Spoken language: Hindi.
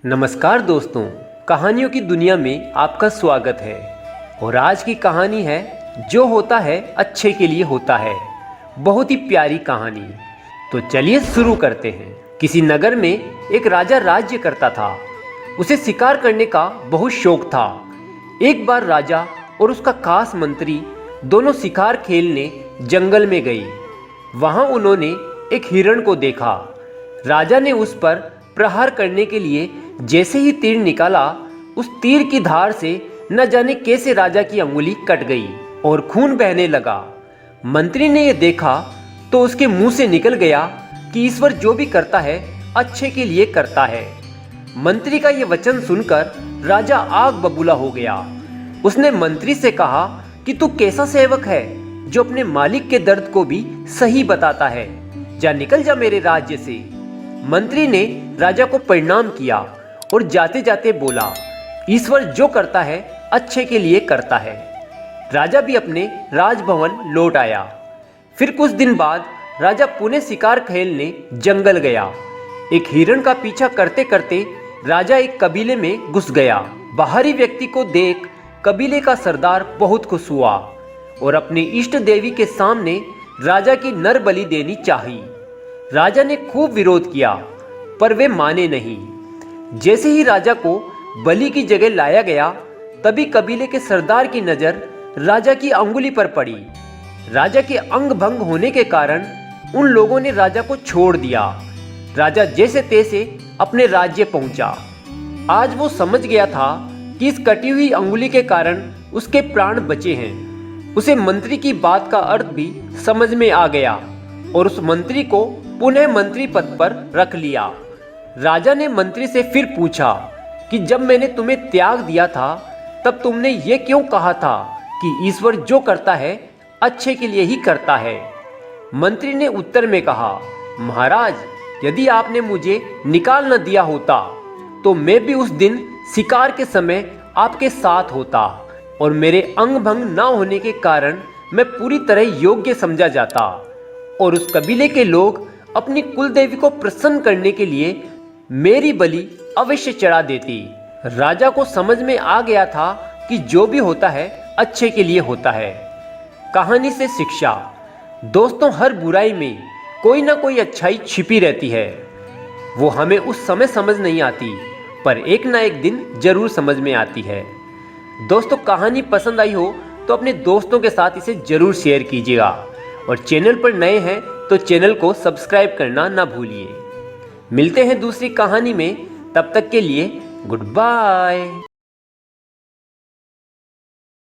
नमस्कार दोस्तों, कहानियों की दुनिया में आपका स्वागत है। और आज की कहानी है जो होता है अच्छे के लिए होता है। बहुत ही प्यारी कहानी। तो चलिए शुरू करते हैं। किसी नगर में एक राजा राज्य करता था। उसे शिकार करने का बहुत शौक था। एक बार राजा और उसका खास मंत्री दोनों शिकार खेलने जंगल में गए। वहां उन्होंने एक हिरण को देखा। राजा ने उस पर प्रहार करने के लिए जैसे ही तीर निकाला, उस तीर की धार से न जाने कैसे राजा की अंगुली कट गई और खून बहने लगा। मंत्री ने यह देखा तो उसके मुंह से निकल गया कि ईश्वर जो भी करता है अच्छे के लिए करता है। मंत्री का यह वचन सुनकर राजा आग बबूला हो गया। उसने मंत्री से कहा कि तू कैसा सेवक है जो अपने मालिक के दर्द को भी सही बताता है। जा निकल जा मेरे राज्य से। मंत्री ने राजा को प्रणाम किया और जाते जाते बोला, ईश्वर जो करता है अच्छे के लिए करता है। राजा भी अपने राजभवन लौट आया। फिर कुछ दिन बाद राजा पुनः शिकार खेलने जंगल गया। एक हिरण का पीछा करते करते राजा एक कबीले में घुस गया। बाहरी व्यक्ति को देख कबीले का सरदार बहुत खुश हुआ और अपनी इष्ट देवी के सामने राजा की नर बलि देनी चाही। राजा ने खूब विरोध किया पर वे माने नहीं। जैसे ही राजा को बलि की जगह लाया गया, तभी कबीले के सरदार की नजर राजा की अंगुली पर पड़ी। राजा के अंग भंग होने के कारण उन लोगों ने राजा को छोड़ दिया। राजा जैसे तैसे अपने राज्य पहुंचा। आज वो समझ गया था कि इस कटी हुई अंगुली के कारण उसके प्राण बचे हैं। उसे मंत्री की बात का अर्थ भी समझ में आ गया और उस मंत्री को पुनः मंत्री पद पर रख लिया। राजा ने मंत्री से फिर पूछा कि जब मैंने तुम्हें त्याग दिया था तब तुमने ये क्यों कहा था कि ईश्वर जो करता है अच्छे के लिए ही करता है। मंत्री ने उत्तर में कहा, महाराज, यदि आपने मुझे निकाल न दिया होता तो मैं भी उस दिन शिकार के समय आपके साथ होता और मेरे अंग भंग न होने के कारण मैं पूरी तरह योग्य समझा जाता और उस कबीले के लोग अपनी कुलदेवी को प्रसन्न करने के लिए मेरी बलि अवश्य चढ़ा देती। राजा को समझ में आ गया था कि जो भी होता है अच्छे के लिए होता है। कहानी से शिक्षा। दोस्तों, हर बुराई में कोई ना कोई अच्छाई छिपी रहती है। वो हमें उस समय समझ नहीं आती, पर एक ना एक दिन जरूर समझ में आती है। दोस्तों, कहानी पसंद आई हो तो अपने दोस्तों के साथ इसे जरूर शेयर कीजिएगा और चैनल पर नए हैं तो चैनल को सब्सक्राइब करना ना भूलिए। मिलते हैं दूसरी कहानी में, तब तक के लिए गुड बाय।